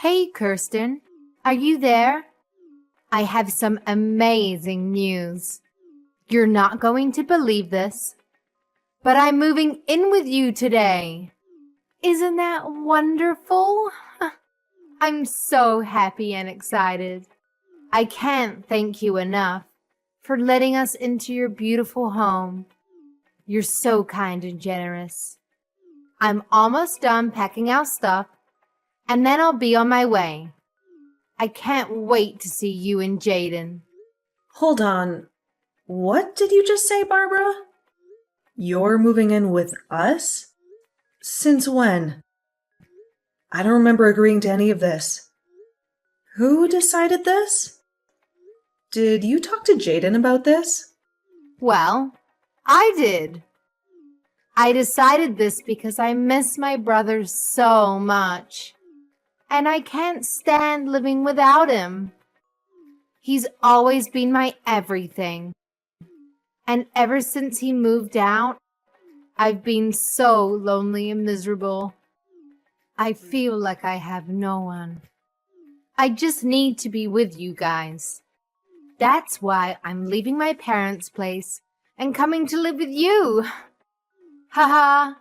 Hey, Kirsten, are you there? I have some amazing news. You're not going to believe this, but I'm moving in with you today. Isn't that wonderful? I'm so happy and excited. I can't thank you enough for letting us into your beautiful home. You're so kind and generous. I'm almost done packing our stuff, and then I'll be on my way. I can't wait to see you and Jaden. Hold on. What did you just say, Barbara? You're moving in with us? Since when? I don't remember agreeing to any of this. Who decided this? Did you talk to Jaden about this? Well, I did. I decided this because I miss my brother so much, and I can't stand living without him. He's always been my everything, and ever since he moved out, I've been so lonely and miserable. I feel like I have no one. I just need to be with you guys. That's why I'm leaving my parents' place and coming to live with you. Haha.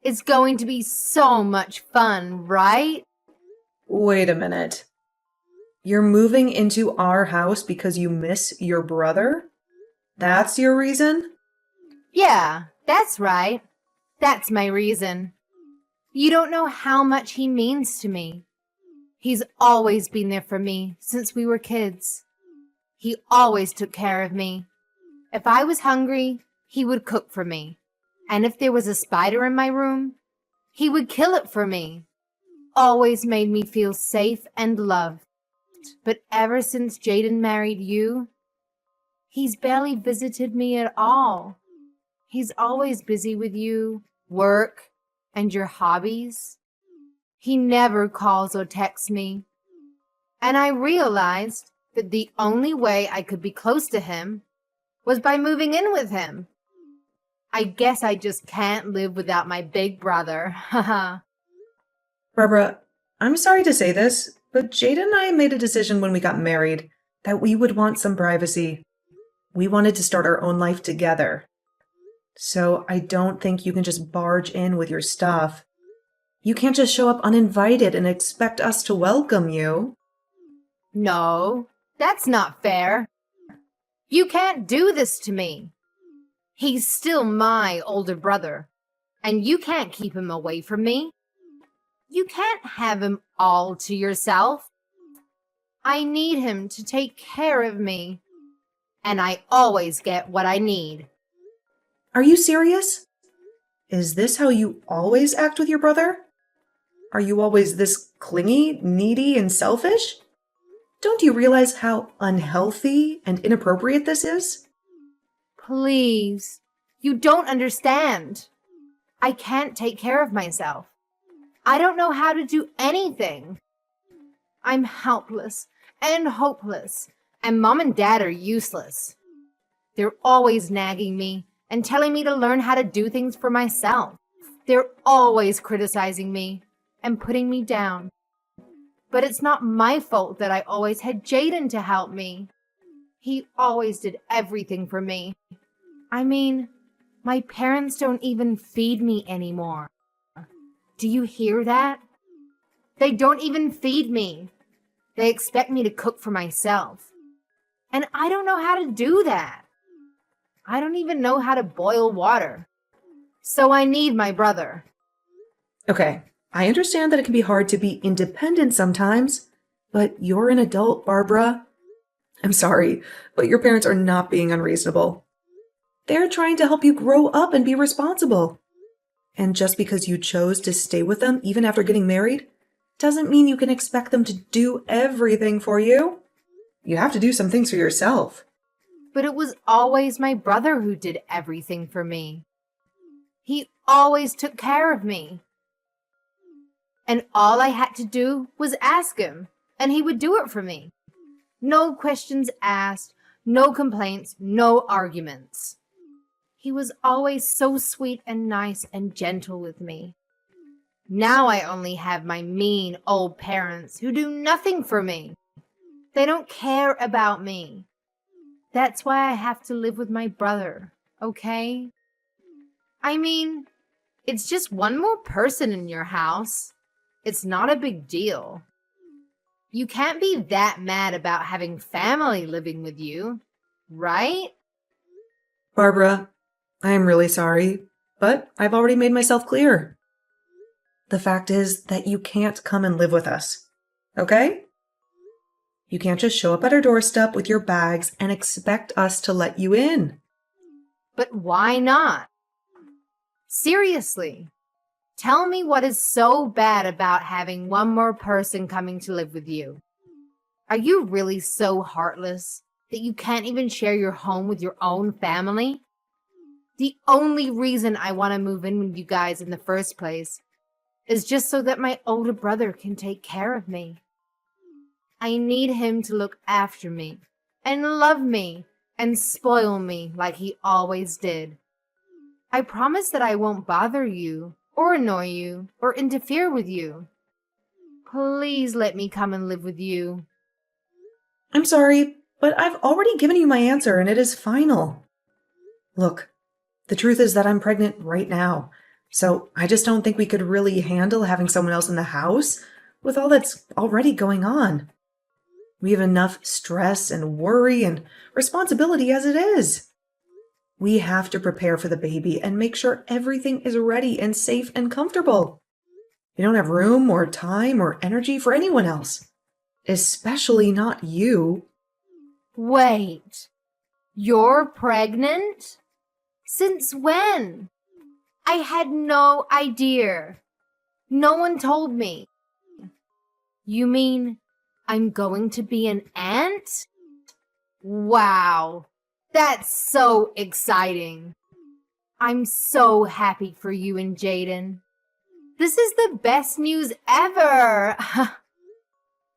It's going to be so much fun, right? Wait a minute. You're moving into our house because you miss your brother? That's your reason? Yeah, that's right. That's my reason. You don't know how much he means to me. He's always been there for me since we were kids. He always took care of me. If I was hungry, he would cook for me. And if there was a spider in my room, he would kill it for me. Always made me feel safe and loved. But ever since Jaden married you, he's barely visited me at all. He's always busy with you, work, and your hobbies. He never calls or texts me. And I realized that the only way I could be close to him was by moving in with him. I guess I just can't live without my big brother. Haha. Barbara, I'm sorry to say this, but Jaden and I made a decision when we got married that we would want some privacy. We wanted to start our own life together. So I don't think you can just barge in with your stuff. You can't just show up uninvited and expect us to welcome you. No, that's not fair. You can't do this to me. He's still my older brother, and you can't keep him away from me. You can't have him all to yourself. I need him to take care of me, and I always get what I need. Are you serious? Is this how you always act with your brother? Are you always this clingy, needy, and selfish? Don't you realize how unhealthy and inappropriate this is? Please, you don't understand. I can't take care of myself. I don't know how to do anything. I'm helpless and hopeless, and Mom and Dad are useless. They're always nagging me and telling me to learn how to do things for myself. They're always criticizing me and putting me down. But it's not my fault that I always had Jaden to help me. He always did everything for me. I mean, my parents don't even feed me anymore. Do you hear that? They don't even feed me. They expect me to cook for myself. And I don't know how to do that. I don't even know how to boil water. So I need my brother. Okay, I understand that it can be hard to be independent sometimes, but you're an adult, Barbara. I'm sorry, but your parents are not being unreasonable. They're trying to help you grow up and be responsible. And just because you chose to stay with them even after getting married, doesn't mean you can expect them to do everything for you. You have to do some things for yourself. But it was always my brother who did everything for me. He always took care of me. And all I had to do was ask him, and he would do it for me. No questions asked, no complaints, no arguments. He was always so sweet and nice and gentle with me. Now I only have my mean old parents who do nothing for me. They don't care about me. That's why I have to live with my brother, okay? I mean, it's just one more person in your house. It's not a big deal. You can't be that mad about having family living with you, right? Barbara, I am really sorry, but I've already made myself clear. The fact is that you can't come and live with us, okay? You can't just show up at our doorstep with your bags and expect us to let you in. But why not? Seriously, tell me what is so bad about having one more person coming to live with you. Are you really so heartless that you can't even share your home with your own family? The only reason I want to move in with you guys in the first place is just so that my older brother can take care of me. I need him to look after me and love me and spoil me like he always did. I promise that I won't bother you or annoy you or interfere with you. Please let me come and live with you. I'm sorry, but I've already given you my answer and it is final. Look, the truth is that I'm pregnant right now, so I just don't think we could really handle having someone else in the house with all that's already going on. We have enough stress and worry and responsibility as it is. We have to prepare for the baby and make sure everything is ready and safe and comfortable. We don't have room or time or energy for anyone else, especially not you. Wait, you're pregnant? Since when? I had no idea. No one told me. You mean I'm going to be an aunt? Wow, that's so exciting. I'm so happy for you and Jaden. This is the best news ever.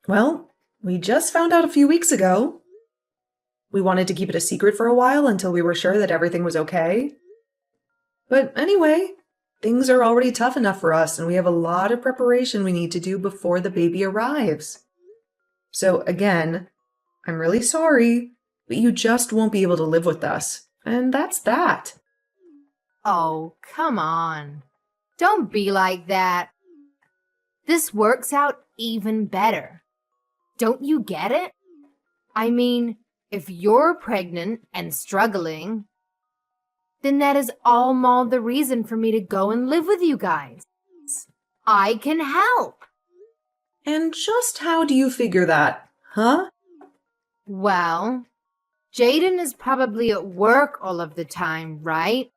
Well, we just found out a few weeks ago. We wanted to keep it a secret for a while until we were sure that everything was okay. But anyway, things are already tough enough for us, and we have a lot of preparation we need to do before the baby arrives. So again, I'm really sorry, but you just won't be able to live with us. And that's that. Oh, come on. Don't be like that. This works out even better. Don't you get it? I mean, if you're pregnant and struggling, then that is all the reason for me to go and live with you guys. I can help. And just how do you figure that, huh? Well, Jaden is probably at work all of the time, right?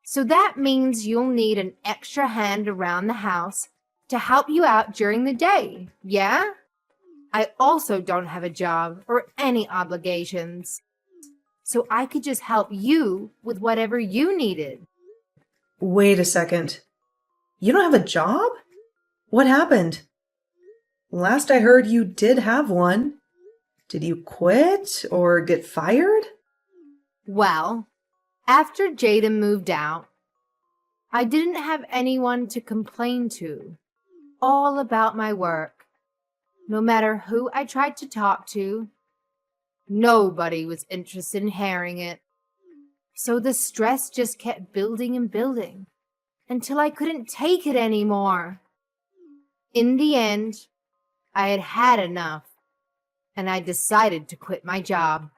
So that means you'll need an extra hand around the house to help you out during the day, yeah? I also don't have a job or any obligations, so I could just help you with whatever you needed. Wait a second. You don't have a job? What happened? Last I heard you did have one. Did you quit or get fired? Well, after Jaden moved out, I didn't have anyone to complain to all about my work. No matter who I tried to talk to, nobody was interested in hearing it. So the stress just kept building and building until I couldn't take it anymore. In the end, I had had enough, and I decided to quit my job.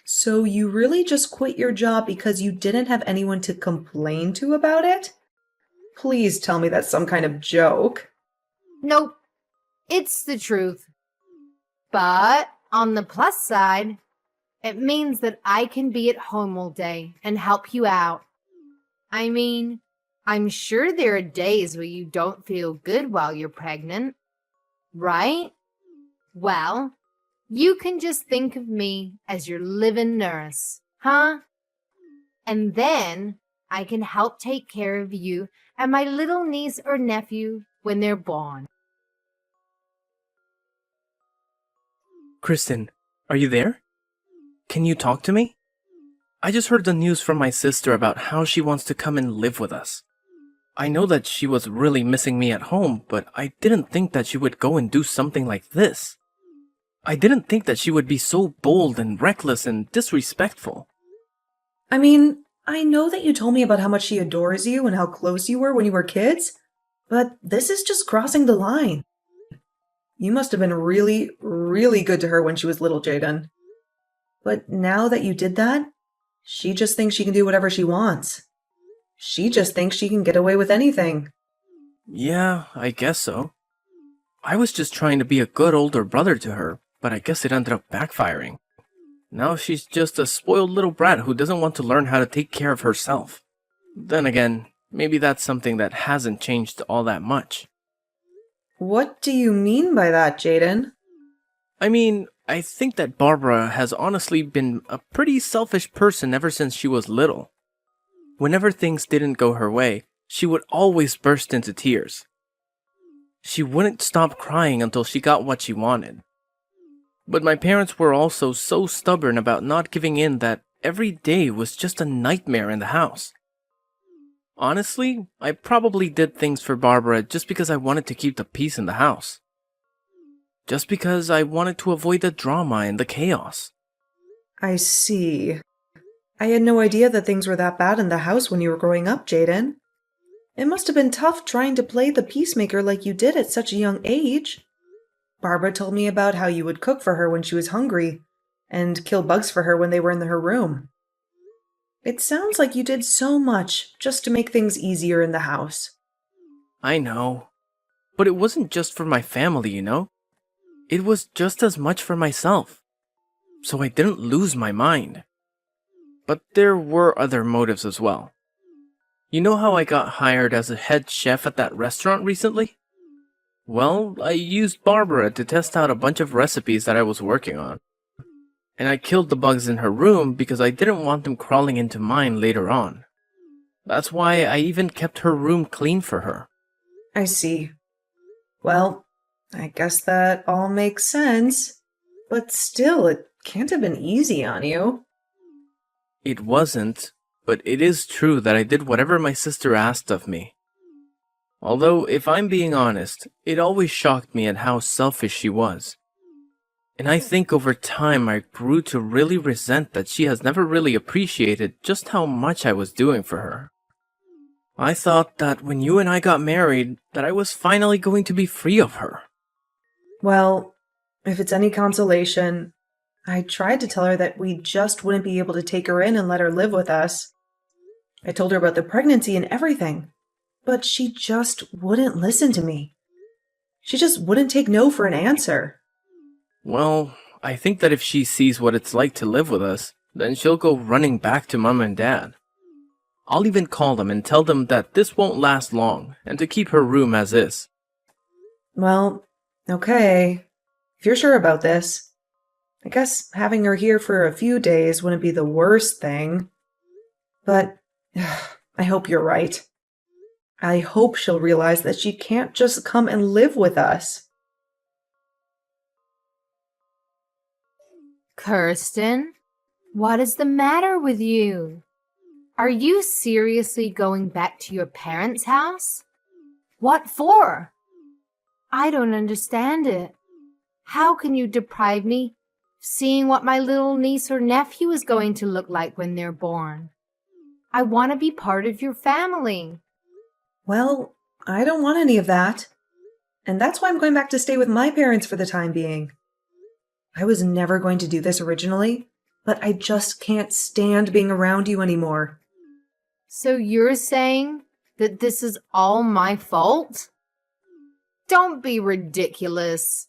So you really just quit your job because you didn't have anyone to complain to about it? Please tell me that's some kind of joke. Nope, it's the truth. But on the plus side, it means that I can be at home all day and help you out. I mean, I'm sure there are days where you don't feel good while you're pregnant, right? Well, you can just think of me as your live-in nurse, huh? And then I can help take care of you and my little niece or nephew when they're born. Kristen, are you there? Can you talk to me? I just heard the news from my sister about how she wants to come and live with us. I know that she was really missing me at home, but I didn't think that she would go and do something like this. I didn't think that she would be so bold and reckless and disrespectful. I mean, I know that you told me about how much she adores you and how close you were when you were kids, but this is just crossing the line. You must have been really, really good to her when she was little, Jaden. But now that you did that, she just thinks she can do whatever she wants. She just thinks she can get away with anything. Yeah, I guess so. I was just trying to be a good older brother to her, but I guess it ended up backfiring. Now she's just a spoiled little brat who doesn't want to learn how to take care of herself. Then again, maybe that's something that hasn't changed all that much. What do you mean by that, Jaden? I mean, I think that Barbara has honestly been a pretty selfish person ever since she was little. Whenever things didn't go her way, she would always burst into tears. She wouldn't stop crying until she got what she wanted. But my parents were also so stubborn about not giving in that every day was just a nightmare in the house. Honestly, I probably did things for Barbara just because I wanted to keep the peace in the house. Just because I wanted to avoid the drama and the chaos. I see. I had no idea that things were that bad in the house when you were growing up, Jaden. It must have been tough trying to play the peacemaker like you did at such a young age. Barbara told me about how you would cook for her when she was hungry and kill bugs for her when they were in her room. It sounds like you did so much just to make things easier in the house. I know. But it wasn't just for my family, you know? It was just as much for myself. So I didn't lose my mind. But there were other motives as well. You know how I got hired as a head chef at that restaurant recently? Well, I used Barbara to test out a bunch of recipes that I was working on. And I killed the bugs in her room because I didn't want them crawling into mine later on. That's why I even kept her room clean for her. I see. Well, I guess that all makes sense. But still, it can't have been easy on you. It wasn't, but it is true that I did whatever my sister asked of me. Although, if I'm being honest, it always shocked me at how selfish she was. And I think over time I grew to really resent that she has never really appreciated just how much I was doing for her. I thought that when you and I got married, that I was finally going to be free of her. Well, if it's any consolation, I tried to tell her that we just wouldn't be able to take her in and let her live with us. I told her about the pregnancy and everything, but she just wouldn't listen to me. She just wouldn't take no for an answer. Well, I think that if she sees what it's like to live with us, then she'll go running back to Mom and Dad. I'll even call them and tell them that this won't last long and to keep her room as is. Well, okay. If you're sure about this, I guess having her here for a few days wouldn't be the worst thing. But I hope you're right. I hope she'll realize that she can't just come and live with us. Kirsten, what is the matter with you? Are you seriously going back to your parents' house? What for? I don't understand it. How can you deprive me of seeing what my little niece or nephew is going to look like when they're born? I want to be part of your family. Well, I don't want any of that. And that's why I'm going back to stay with my parents for the time being. I was never going to do this originally, but I just can't stand being around you anymore. So you're saying that this is all my fault? Don't be ridiculous.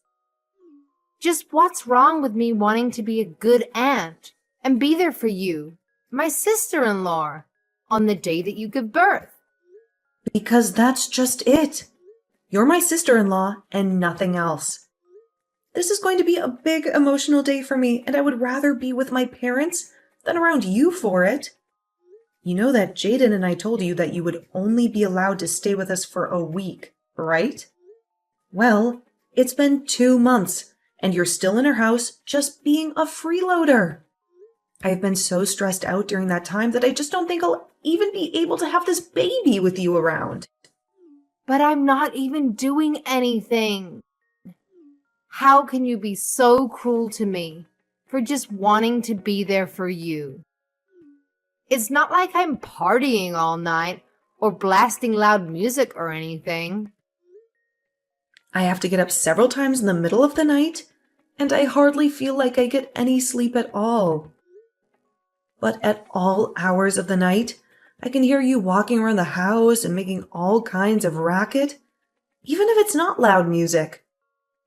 Just what's wrong with me wanting to be a good aunt and be there for you, my sister-in-law, on the day that you give birth? Because that's just it. You're my sister-in-law and nothing else. This is going to be a big emotional day for me, and I would rather be with my parents than around you for it. You know that Jaden and I told you that you would only be allowed to stay with us for a week, right? Well, it's been 2 months, and you're still in our house just being a freeloader. I've been so stressed out during that time that I just don't think I'll even be able to have this baby with you around. But I'm not even doing anything. How can you be so cruel to me for just wanting to be there for you? It's not like I'm partying all night or blasting loud music or anything. I have to get up several times in the middle of the night, and I hardly feel like I get any sleep at all. But at all hours of the night, I can hear you walking around the house and making all kinds of racket, even if it's not loud music.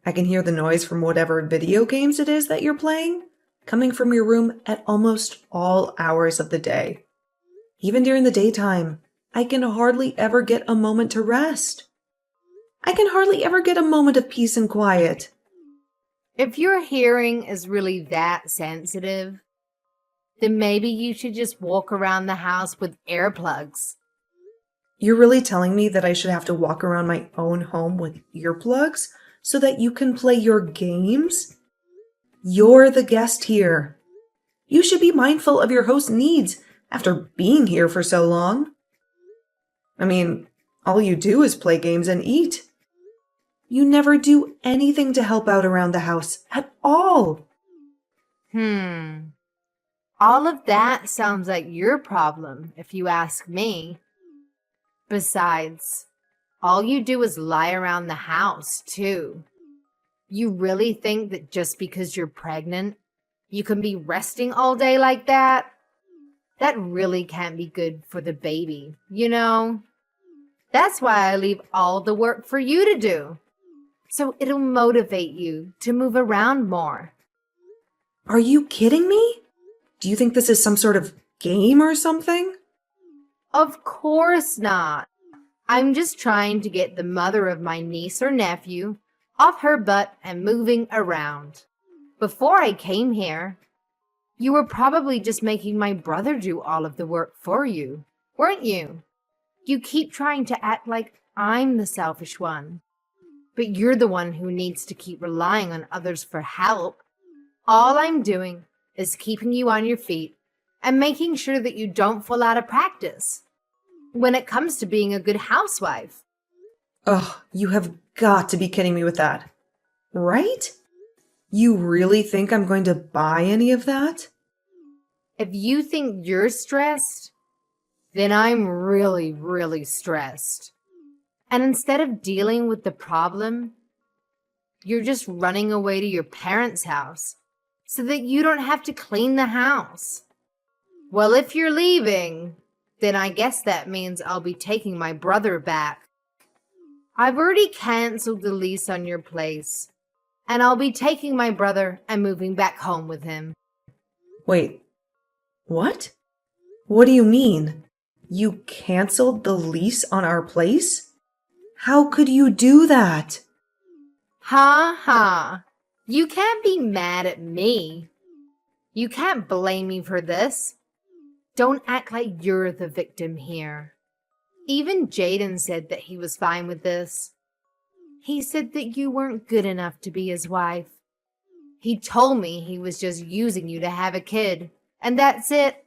I can hear the noise from whatever video games it is that you're playing, coming from your room at almost all hours of the day. Even during the daytime, I can hardly ever get a moment to rest. I can hardly ever get a moment of peace and quiet. If your hearing is really that sensitive, then maybe you should just walk around the house with earplugs. You're really telling me that I should have to walk around my own home with earplugs so that you can play your games? You're the guest here. You should be mindful of your host's needs after being here for so long. I mean, all you do is play games and eat. You never do anything to help out around the house at all. All of that sounds like your problem, if you ask me. Besides, all you do is lie around the house, too. You really think that just because you're pregnant, you can be resting all day like that? That really can't be good for the baby, you know? That's why I leave all the work for you to do. So it'll motivate you to move around more. Are you kidding me? Do you think this is some sort of game or something? Of course not. I'm just trying to get the mother of my niece or nephew off her butt and moving around. Before I came here, you were probably just making my brother do all of the work for you, weren't you? You keep trying to act like I'm the selfish one, but you're the one who needs to keep relying on others for help. All I'm doing is keeping you on your feet and making sure that you don't fall out of practice when it comes to being a good housewife. Ugh, you have got to be kidding me with that. Right? You really think I'm going to buy any of that? If you think you're stressed, then I'm really, really stressed. And instead of dealing with the problem, you're just running away to your parents' house so that you don't have to clean the house. Well, if you're leaving, then I guess that means I'll be taking my brother back. I've already canceled the lease on your place, and I'll be taking my brother and moving back home with him. Wait, what? What do you mean? You canceled the lease on our place? How could you do that? Ha ha. You can't be mad at me. You can't blame me for this. Don't act like you're the victim here. Even Jaden said that he was fine with this. He said that you weren't good enough to be his wife. He told me he was just using you to have a kid, and that's it.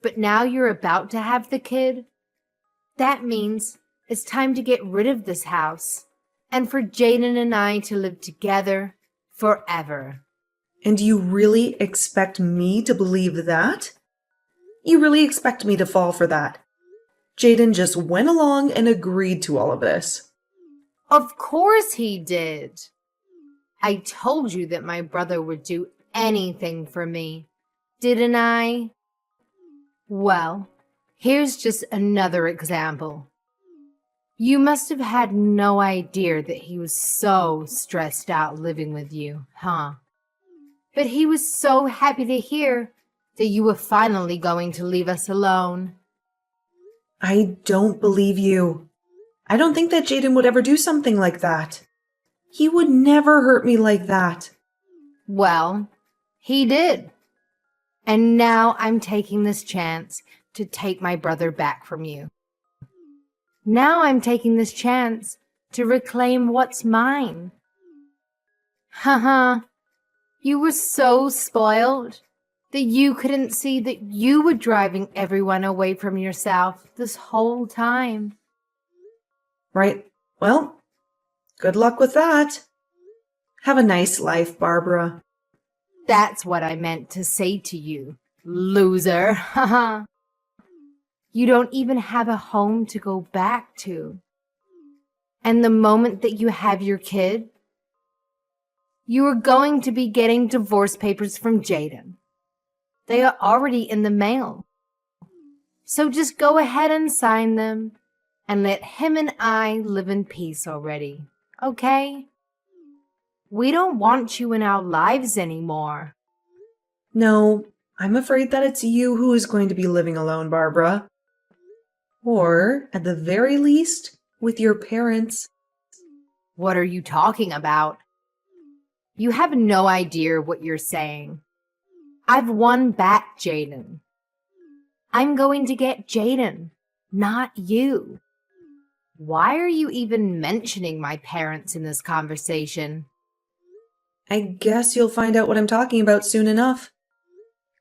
But now you're about to have the kid. That means it's time to get rid of this house and for Jaden and I to live together forever. And you really expect me to believe that? You really expect me to fall for that? Jaden just went along and agreed to all of this. Of course he did. I told you that my brother would do anything for me, didn't I? Well, here's just another example. You must have had no idea that he was so stressed out living with you, huh? But he was so happy to hear that you were finally going to leave us alone. I don't believe you. I don't think that Jaden would ever do something like that. He would never hurt me like that. Well, he did. And now I'm taking this chance to take my brother back from you. Now I'm taking this chance to reclaim what's mine. Haha, you were so spoiled that you couldn't see that you were driving everyone away from yourself this whole time. Right. Well, good luck with that. Have a nice life, Barbara. That's what I meant to say to you, loser. Haha. You don't even have a home to go back to. And the moment that you have your kid, you are going to be getting divorce papers from Jaden. They are already in the mail. So just go ahead and sign them and let him and I live in peace already, okay? We don't want you in our lives anymore. No, I'm afraid that it's you who is going to be living alone, Barbara. Or, at the very least, with your parents. What are you talking about? You have no idea what you're saying. I've won back Jaden. I'm going to get Jaden, not you. Why are you even mentioning my parents in this conversation? I guess you'll find out what I'm talking about soon enough.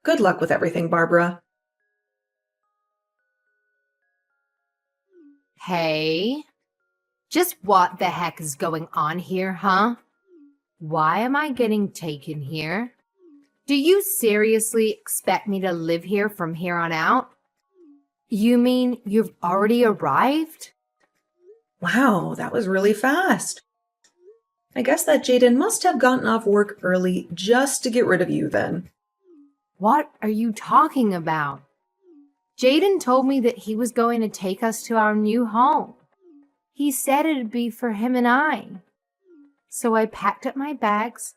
Good luck with everything, Barbara. Hey, just what the heck is going on here, huh? Why am I getting taken here? Do you seriously expect me to live here from here on out? You mean you've already arrived? Wow, that was really fast. I guess that Jaden must have gotten off work early just to get rid of you then. What are you talking about? Jaden told me that he was going to take us to our new home. He said it'd be for him and I. So I packed up my bags,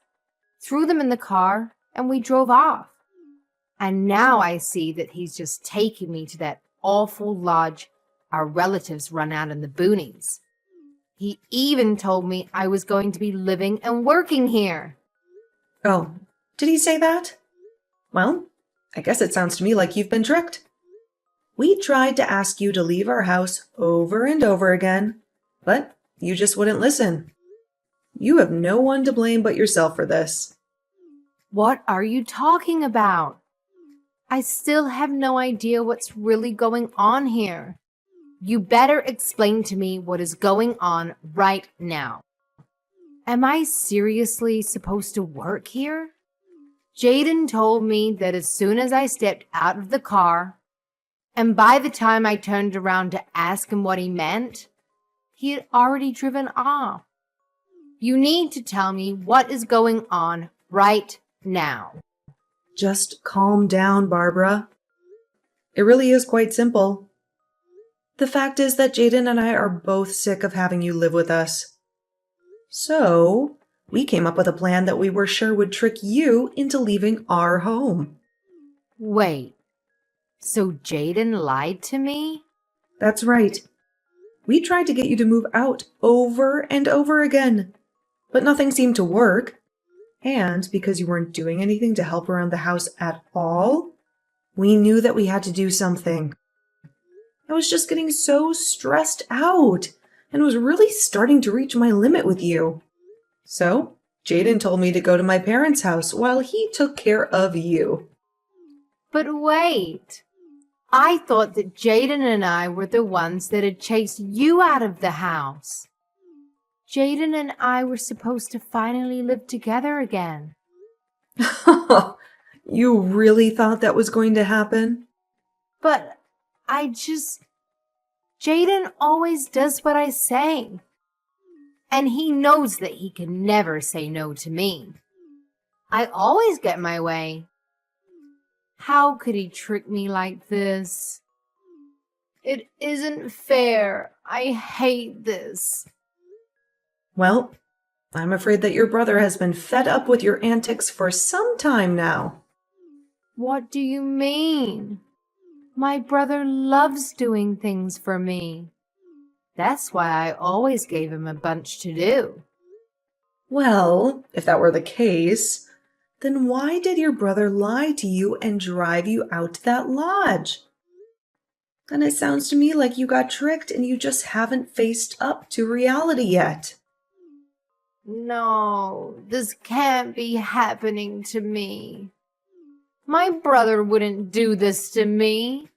threw them in the car, and we drove off. And now I see that he's just taking me to that awful lodge our relatives run out in the boonies. He even told me I was going to be living and working here. Oh, did he say that? Well, I guess it sounds to me like you've been tricked. We tried to ask you to leave our house over and over again, but you just wouldn't listen. You have no one to blame but yourself for this. What are you talking about? I still have no idea what's really going on here. You better explain to me what is going on right now. Am I seriously supposed to work here? Jaden told me that as soon as I stepped out of the car, and by the time I turned around to ask him what he meant, he had already driven off. You need to tell me what is going on right now. Just calm down, Barbara. It really is quite simple. The fact is that Jaden and I are both sick of having you live with us. So, we came up with a plan that we were sure would trick you into leaving our home. Wait, so Jaden lied to me? That's right. We tried to get you to move out over and over again, but nothing seemed to work. And because you weren't doing anything to help around the house at all, we knew that we had to do something. I was just getting so stressed out and was really starting to reach my limit with you. So, Jaden told me to go to my parents' house while he took care of you. But wait, I thought that Jaden and I were the ones that had chased you out of the house. Jaden and I were supposed to finally live together again. You really thought that was going to happen? But Jaden always does what I say. And he knows that he can never say no to me. I always get my way. How could he trick me like this? It isn't fair. I hate this. Well, I'm afraid that your brother has been fed up with your antics for some time now. What do you mean? My brother loves doing things for me. That's why I always gave him a bunch to do. Well, if that were the case, then why did your brother lie to you and drive you out to that lodge? And it sounds to me like you got tricked and you just haven't faced up to reality yet. No, this can't be happening to me. My brother wouldn't do this to me.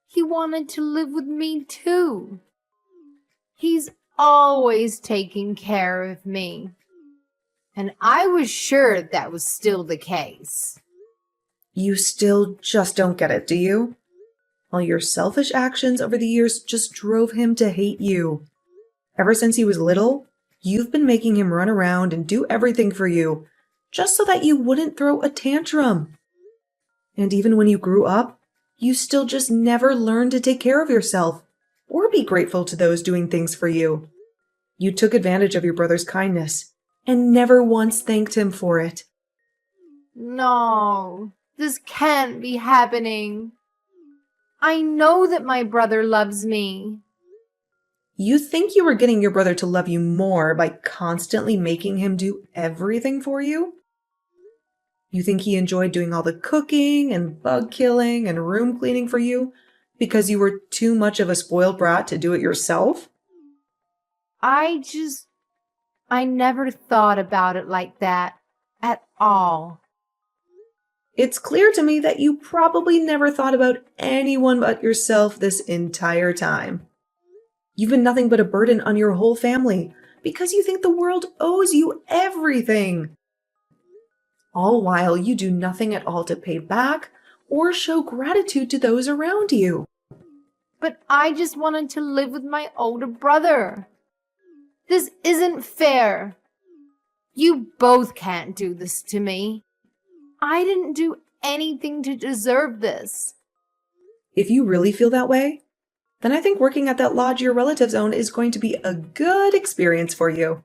He wanted to live with me too. He's always taking care of me. And I was sure that was still the case. You still just don't get it, do you? All your selfish actions over the years just drove him to hate you. Ever since he was little, you've been making him run around and do everything for you, just so that you wouldn't throw a tantrum. And even when you grew up, you still just never learned to take care of yourself or be grateful to those doing things for you. You took advantage of your brother's kindness and never once thanked him for it. No, this can't be happening. I know that my brother loves me. You think you were getting your brother to love you more by constantly making him do everything for you? You think he enjoyed doing all the cooking and bug killing and room cleaning for you because you were too much of a spoiled brat to do it yourself? I never thought about it like that at all. It's clear to me that you probably never thought about anyone but yourself this entire time. You've been nothing but a burden on your whole family because you think the world owes you everything. All while you do nothing at all to pay back or show gratitude to those around you. But I just wanted to live with my older brother. This isn't fair. You both can't do this to me. I didn't do anything to deserve this. If you really feel that way, then I think working at that lodge your relatives own is going to be a good experience for you.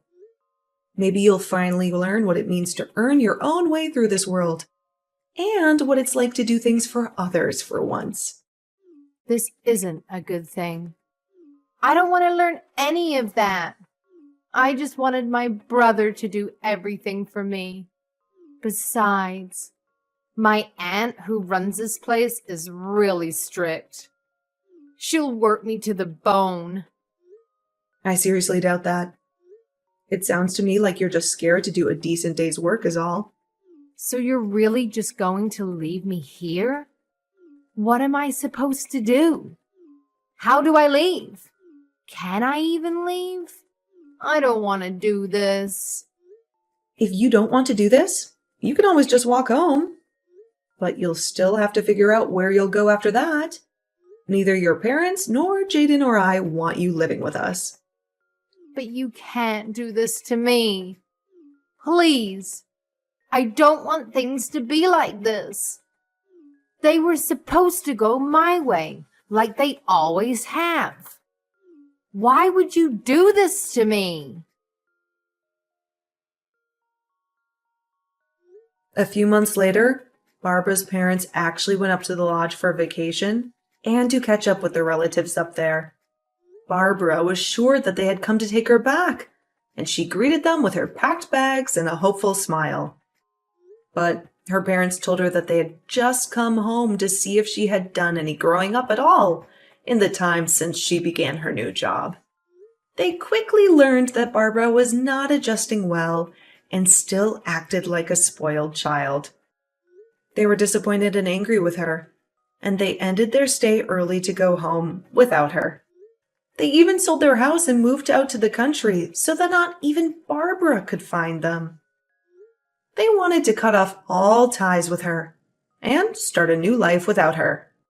Maybe you'll finally learn what it means to earn your own way through this world, and what it's like to do things for others for once. This isn't a good thing. I don't want to learn any of that. I just wanted my brother to do everything for me. Besides, my aunt who runs this place is really strict. She'll work me to the bone. I seriously doubt that. It sounds to me like you're just scared to do a decent day's work is all. So you're really just going to leave me here? What am I supposed to do? How do I leave? Can I even leave? I don't want to do this. If you don't want to do this, you can always just walk home. But you'll still have to figure out where you'll go after that. Neither your parents nor Jaden or I want you living with us. But you can't do this to me. Please. I don't want things to be like this. They were supposed to go my way, like they always have. Why would you do this to me? A few months later, Barbara's parents actually went up to the lodge for a vacation and to catch up with their relatives up there. Barbara was sure that they had come to take her back, and she greeted them with her packed bags and a hopeful smile. But her parents told her that they had just come home to see if she had done any growing up at all in the time since she began her new job. They quickly learned that Barbara was not adjusting well and still acted like a spoiled child. They were disappointed and angry with her, and they ended their stay early to go home without her. They even sold their house and moved out to the country so that not even Barbara could find them. They wanted to cut off all ties with her and start a new life without her.